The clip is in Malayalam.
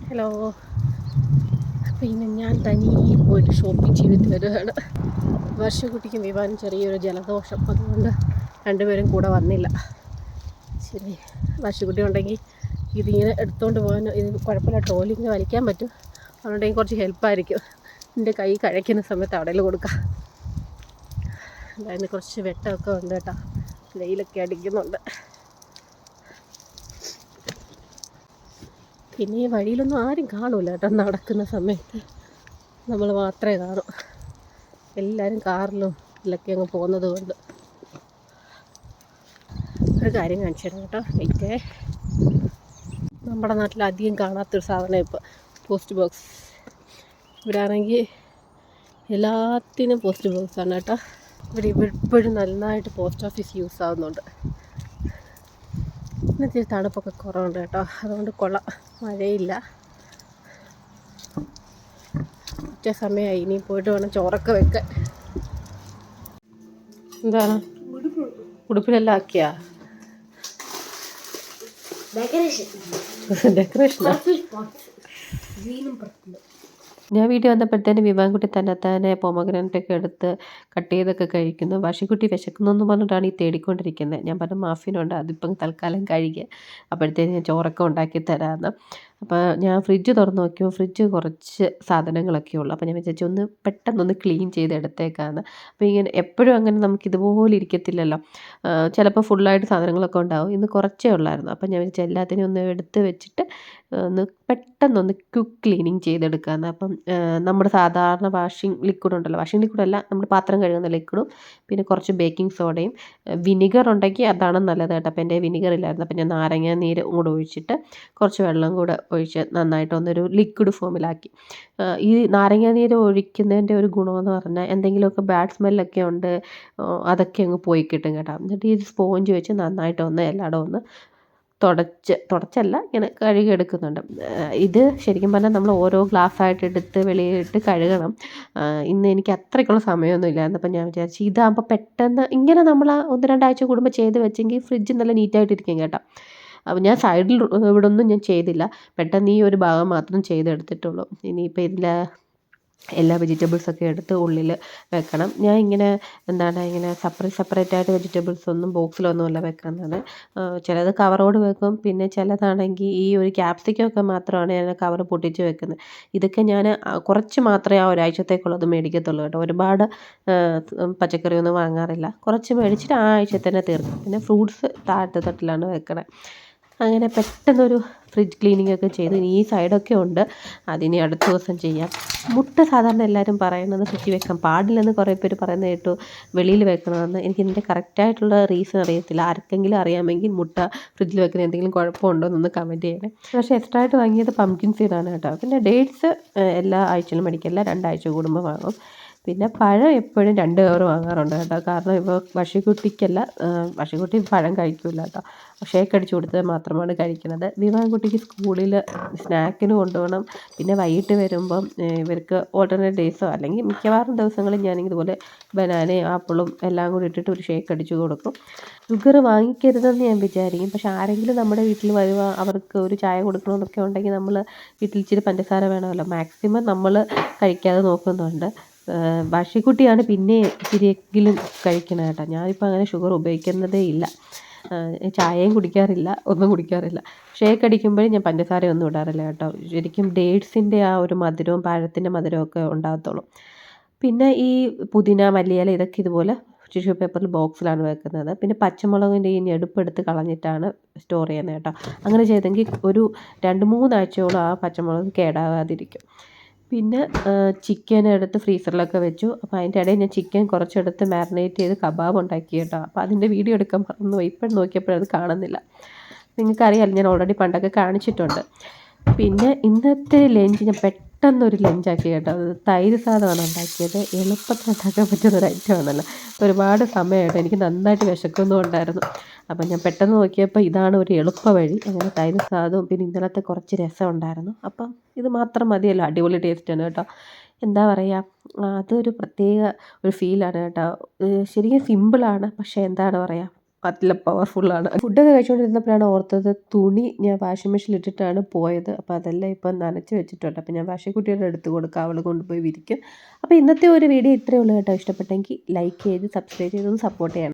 ഹലോ. പിന്നെ ഞാൻ തനിയെ പോയിട്ട് ഷോപ്പിംഗ് ചെയ്തിട്ട് വരികയാണ്. വർഷക്കുട്ടിക്കും വിവാനും ചെറിയൊരു ജലദോഷം, അതുകൊണ്ട് രണ്ടുപേരും കൂടെ വന്നില്ല. ശരി, വർഷക്കുട്ടി ഉണ്ടെങ്കിൽ ഇതിങ്ങനെ എടുത്തുകൊണ്ട് പോകാൻ ഇത് കുഴപ്പമില്ല, ട്രോലിങ് വലിക്കാൻ പറ്റും. അതുകൊണ്ടെങ്കിൽ കുറച്ച് ഹെൽപ്പായിരിക്കും. എൻ്റെ കൈ കഴിക്കുന്ന സമയത്ത് അവിടെ കൊടുക്കാം. അതിന് കുറച്ച് വെട്ടമൊക്കെ ഉണ്ട് കേട്ടോ, വെയിലൊക്കെ അടിക്കുന്നുണ്ട്. പിന്നെ ഈ വഴിയിലൊന്നും ആരും കാണില്ല കേട്ടോ, നടക്കുന്ന സമയത്ത് നമ്മൾ മാത്രമേ കാണൂ. എല്ലാവരും കാറിലും ഇതിലൊക്കെ അങ്ങ് പോകുന്നത് കൊണ്ട്. ഒരു കാര്യം കാണിച്ചു തരാം കേട്ടോ, വെയിറ്റേ. നമ്മുടെ നാട്ടിൽ അധികം കാണാത്തൊരു സാധനം ഇപ്പോൾ പോസ്റ്റ് ബോക്സ്. ഇവിടെ ആണെങ്കിൽ എല്ലാത്തിനും പോസ്റ്റ് ബോക്സാണ് കേട്ടോ. ഇവിടെ ഇപ്പോഴും നന്നായിട്ട് പോസ്റ്റ് ഓഫീസ് യൂസ് ആവുന്നുണ്ട്. ഇന്നത്തെ തണുപ്പൊക്കെ കുറവുണ്ട് കേട്ടോ, അതുകൊണ്ട് കൊള്ളാം. മഴയില്ല, ഉച്ച സമയമായി. ഇനി പോയിട്ട് വേണം ചോറൊക്കെ വെക്കാൻ. എന്താണ് ഉടുപ്പിലെല്ലാം ആക്കിയാ? ഡെക്കറേഷനാ? ഞാൻ വീട്ടിൽ വന്നപ്പോഴത്തേന് വിവാൻകുട്ടി തന്നെ പൊമഗ്രനറ്റൊക്കെ എടുത്ത് കട്ട് ചെയ്തൊക്കെ കഴിക്കുന്നു. വാശിക്കുട്ടി വിശക്കുന്നു എന്ന് പറഞ്ഞിട്ടാണ് ഈ തേടിക്കൊണ്ടിരിക്കുന്നത്. ഞാൻ പറഞ്ഞു മാഫിനുണ്ട്, അതിപ്പം തൽക്കാലം കഴിക്കുക, അപ്പോഴത്തേന് ഞാൻ ചോറൊക്കെ ഉണ്ടാക്കി തരാമെന്ന്. അപ്പോൾ ഞാൻ ഫ്രിഡ്ജ് തുറന്ന് നോക്കിയോ, ഫ്രിഡ്ജ് കുറച്ച് സാധനങ്ങളൊക്കെ ഉള്ളു. അപ്പോൾ ഞാൻ വിചാരിച്ചു ഒന്ന് പെട്ടെന്നൊന്ന് ക്ലീൻ ചെയ്ത് എടുത്തേക്കാന്ന്. അപ്പോൾ ഇങ്ങനെ എപ്പോഴും അങ്ങനെ നമുക്ക് ഇതുപോലെ ഇരിക്കത്തില്ലല്ലോ, ചിലപ്പോൾ ഫുള്ളായിട്ട് സാധനങ്ങളൊക്കെ ഉണ്ടാവും. ഇന്ന് കുറച്ചേ ഉള്ളായിരുന്നു. അപ്പോൾ ഞാൻ വിചാരിച്ചു എല്ലാത്തിനും ഒന്ന് എടുത്ത് വെച്ചിട്ട് ഒന്ന് പെട്ടെന്നൊന്ന് ക്വിക്ക് ക്ലീനിങ് ചെയ്തെടുക്കാമെന്ന്. അപ്പം നമ്മുടെ സാധാരണ വാഷിംഗ് ലിക്വിഡ് ഉണ്ടല്ലോ, വാഷിംഗ് ലിക്വിഡല്ല, നമ്മൾ പാത്രം കഴുകുന്ന ലിക്വിഡും പിന്നെ കുറച്ച് ബേക്കിംഗ് സോഡയും വിനിഗർ ഉണ്ടെങ്കിൽ അതാണ് നല്ലത് കേട്ടോ. അപ്പോൾ എൻ്റെ വിനിഗർ ഇല്ലായിരുന്നു. അപ്പോൾ ഞാൻ നാരങ്ങ നീര് കൂടെ ഒഴിച്ചിട്ട് കുറച്ച് വെള്ളം കൂടെ ഒഴിച്ച് നന്നായിട്ടൊന്നൊരു ലിക്വിഡ് ഫോമിലാക്കി. ഈ നാരങ്ങ നീര് ഒഴിക്കുന്നതിൻ്റെ ഒരു ഗുണമെന്ന് പറഞ്ഞാൽ എന്തെങ്കിലുമൊക്കെ ബാഡ് സ്മെല്ലൊക്കെ ഉണ്ട്, അതൊക്കെ അങ്ങ് പോയി കിട്ടും കേട്ടോ. എന്നിട്ട് ഈ സ്പോഞ്ച് വെച്ച് നന്നായിട്ടൊന്ന് എല്ലായിടവും ഒന്ന് തുടച്ചല്ല ഇങ്ങനെ കഴുകിയെടുക്കുന്നുണ്ട്. ഇത് ശരിക്കും പറഞ്ഞാൽ നമ്മൾ ഓരോ ഗ്ലാസ്സായിട്ട് എടുത്ത് വെളിയിലിട്ട് കഴുകണം. ഇന്ന് എനിക്ക് അത്രയ്ക്കുള്ള സമയമൊന്നും ഇല്ലായിരുന്നു. അപ്പം ഞാൻ വിചാരിച്ചു ഇതാകുമ്പോൾ പെട്ടെന്ന് ഇങ്ങനെ നമ്മൾ 1-2 ആഴ്ച കൂടുമ്പോൾ ചെയ്ത് വെച്ചെങ്കിൽ ഫ്രിഡ്ജ് നല്ല നീറ്റായിട്ടിരിക്കും കേട്ടോ. അപ്പോൾ ഞാൻ സൈഡിൽ ഇവിടെ ഒന്നും ഞാൻ ചെയ്തില്ല, പെട്ടെന്ന് ഈ ഒരു ഭാഗം മാത്രം ചെയ്തെടുത്തിട്ടുള്ളൂ. ഇനിയിപ്പോൾ ഇതിൽ എല്ലാ വെജിറ്റബിൾസൊക്കെ എടുത്ത് ഉള്ളിൽ വെക്കണം. ഞാൻ ഇങ്ങനെ ഇങ്ങനെ സെപ്പറേറ്റ് ആയിട്ട് വെജിറ്റബിൾസ് ഒന്നും ബോക്സിലൊന്നുമല്ല വെക്കുന്നത്. ചിലത് കവറോട് വെക്കും, പിന്നെ ചിലതാണെങ്കിൽ ഈ ഒരു ക്യാപ്സിക്കമൊക്കെ മാത്രമാണ് ഞാൻ കവർ പൊട്ടിച്ച് വെക്കുന്നത്. ഇതൊക്കെ ഞാൻ കുറച്ച് മാത്രമേ ആ ഒരാഴ്ചത്തേക്കുള്ളത് മേടിക്കത്തുള്ളൂ കേട്ടോ. ഒരുപാട് പച്ചക്കറിയൊന്നും വാങ്ങാറില്ല, കുറച്ച് മേടിച്ചിട്ട് ആ ആഴ്ച തന്നെ തീർക്കും. പിന്നെ ഫ്രൂട്ട്സ് താഴത്തെ തട്ടിലാണ് വെക്കണേ. അങ്ങനെ പെട്ടെന്നൊരു ഫ്രിഡ്ജ് ക്ലീനിങ് ഒക്കെ ചെയ്തു. ഇനി ഈ സൈഡൊക്കെ ഉണ്ട്, അതിനി അടുത്ത ദിവസം ചെയ്യാം. മുട്ട സാധാരണ എല്ലാവരും പറയുന്നത് ഫ്രിഡ്ജിൽ വെക്കാൻ പാടില്ലെന്ന് കുറേ പേര് പറയുന്നത് കേട്ടു, വെളിയിൽ വെക്കണമെന്ന്. എനിക്കിതിൻ്റെ കറക്റ്റായിട്ടുള്ള റീസൺ അറിയത്തില്ല. ആർക്കെങ്കിലും അറിയാമെങ്കിൽ മുട്ട ഫ്രിഡ്ജിൽ വെക്കുന്ന എന്തെങ്കിലും കുഴപ്പമുണ്ടോ എന്നൊന്ന് കമൻറ്റ് ചെയ്യണേ. പക്ഷേ എക്സ്ട്രാ ആയിട്ട് വാങ്ങിയത് പംകിൻ സീഡാണ് കേട്ടോ. പിന്നെ ഡേറ്റ്സ് എല്ലാ ആഴ്ചയിലും മേടിക്കില്ല, 2 ആഴ്ച കൂടുമ്പോൾ വാങ്ങും. പിന്നെ പഴം എപ്പോഴും 2 കവർ വാങ്ങാറുണ്ട് കേട്ടോ. കാരണം ഇപ്പോൾ വഷിക്കുട്ടിക്കല്ല, വഷിക്കുട്ടി പഴം കഴിക്കില്ല കേട്ടോ, ഷേക്ക് അടിച്ച് കൊടുത്തത് മാത്രമാണ് കഴിക്കുന്നത്. വിവാൻകുട്ടിക്ക് സ്കൂളിൽ സ്നാക്കിന് കൊണ്ടുപോകണം. പിന്നെ വൈകിട്ട് വരുമ്പം ഇവർക്ക് ഓൾട്ടർനേറ്റ് ഡേയ്സോ അല്ലെങ്കിൽ മിക്കവാറും ദിവസങ്ങളിൽ ഞാനിതുപോലെ ബനാനയും ആപ്പിളും എല്ലാം കൂടി ഇട്ടിട്ട് ഒരു ഷേക്ക് അടിച്ച് കൊടുക്കും. ഷുഗർ വാങ്ങിക്കരുതെന്ന് ഞാൻ വിചാരിക്കും, പക്ഷെ ആരെങ്കിലും നമ്മുടെ വീട്ടിൽ വരുക അവർക്ക് ഒരു ചായ കൊടുക്കണമെന്നൊക്കെ ഉണ്ടെങ്കിൽ നമ്മൾ വീട്ടിൽ ഇച്ചിരി പഞ്ചസാര വേണമല്ലോ. മാക്സിമം നമ്മൾ കഴിക്കാതെ നോക്കുന്നുണ്ട്. വാശിക്കുട്ടിയാണ് പിന്നെ ഇച്ചിരിയെങ്കിലും കഴിക്കണം കേട്ടോ. ഞാനിപ്പോൾ അങ്ങനെ ഷുഗർ ഉപയോഗിക്കുന്നതേ ഇല്ല, ചായയും കുടിക്കാറില്ല, ഒന്നും കുടിക്കാറില്ല. ഷേക്ക് അടിക്കുമ്പോഴും ഞാൻ പഞ്ചസാരയൊന്നും ഇടാറില്ല കേട്ടോ. ശരിക്കും ഡേറ്റ്സിൻ്റെ ആ ഒരു മധുരവും പഴത്തിൻ്റെ മധുരമൊക്കെ ഉണ്ടാകത്തുള്ളൂ. പിന്നെ ഈ പുതിന, മല്ലിയില ഇതൊക്കെ ഇതുപോലെ ടിഷ്യൂ പേപ്പറിൽ ബോക്സിലാണ് വെക്കുന്നത്. പിന്നെ പച്ചമുളകിൻ്റെ ഈ ഞെടുപ്പെടുത്ത് കളഞ്ഞിട്ടാണ് സ്റ്റോർ ചെയ്യുന്നത് കേട്ടോ. അങ്ങനെ ചെയ്തെങ്കിൽ ഒരു 2-3 ആഴ്ചയോളം ആ പച്ചമുളക് കേടാകാതിരിക്കും. പിന്നെ ചിക്കൻ എടുത്ത് ഫ്രീസറിലൊക്കെ വെച്ചു. അപ്പോൾ അതിൻ്റെ ഇടയിൽ ഞാൻ ചിക്കൻ കുറച്ചെടുത്ത് മാരിനേറ്റ് ചെയ്ത് കബാബ് ഉണ്ടാക്കി കേട്ടോ. അപ്പോൾ അതിൻ്റെ വീഡിയോ എടുക്കാൻ മറന്നുപോയി, ഇപ്പോഴും നോക്കിയപ്പോഴത് കാണുന്നില്ല. നിങ്ങൾക്കറിയാമല്ലോ, ഞാൻ ഓൾറെഡി പണ്ടൊക്കെ കാണിച്ചിട്ടുണ്ട്. പിന്നെ ഇന്നത്തെ ലഞ്ച് ഞാൻ പെട്ടെന്നൊരു ലഞ്ചാക്കി കേട്ടോ. അത് തൈര് സാധമാണ് ഉണ്ടാക്കിയത്. എളുപ്പത്തിൽ ഉണ്ടാക്കാൻ പറ്റുന്നൊരു ഐറ്റമാണല്ലോ. ഒരുപാട് സമയമായിട്ട് എനിക്ക് നന്നായിട്ട് വിശക്കുന്നുണ്ടായിരുന്നു. അപ്പം ഞാൻ പെട്ടെന്ന് നോക്കിയപ്പോൾ ഇതാണ് ഒരു എളുപ്പ വഴി. അങ്ങനെ തൈര് സാധവും പിന്നെ ഇന്നലത്തെ കുറച്ച് രസം ഉണ്ടായിരുന്നു. അപ്പം ഇത് മാത്രം മതിയല്ലോ, അടിപൊളി ടേസ്റ്റാണ് കേട്ടോ. എന്താ പറയുക, അതൊരു പ്രത്യേക ഒരു ഫീലാണ് കേട്ടോ. ശരിക്കും സിമ്പിളാണ്, പക്ഷേ എന്താണ് പറയുക, നല്ല പവർഫുള്ളാണ്. ഫുഡൊക്കെ കഴിച്ചുകൊണ്ടിരുന്നപ്പോഴാണ് ഓർത്തത് തുണി ഞാൻ വാഷിംഗ് മെഷീനിൽ ഇട്ടിട്ടാണ് പോയത്. അപ്പോൾ അതെല്ലാം ഇപ്പം നനച്ച് വെച്ചിട്ടുണ്ട്. അപ്പോൾ ഞാൻ വാഷിക്കുട്ടിയുടെ എടുത്ത് കൊടുക്കാം, അവൾ കൊണ്ടുപോയി വിരിക്കും. അപ്പോൾ ഇന്നത്തെ ഒരു വീഡിയോ ഇത്രയേ ഉള്ളൂ കേട്ടോ. ഇഷ്ടപ്പെട്ടെങ്കിൽ ലൈക്ക് ചെയ്ത് സബ്സ്ക്രൈബ് ചെയ്തൊന്ന് സപ്പോർട്ട് ചെയ്യണം.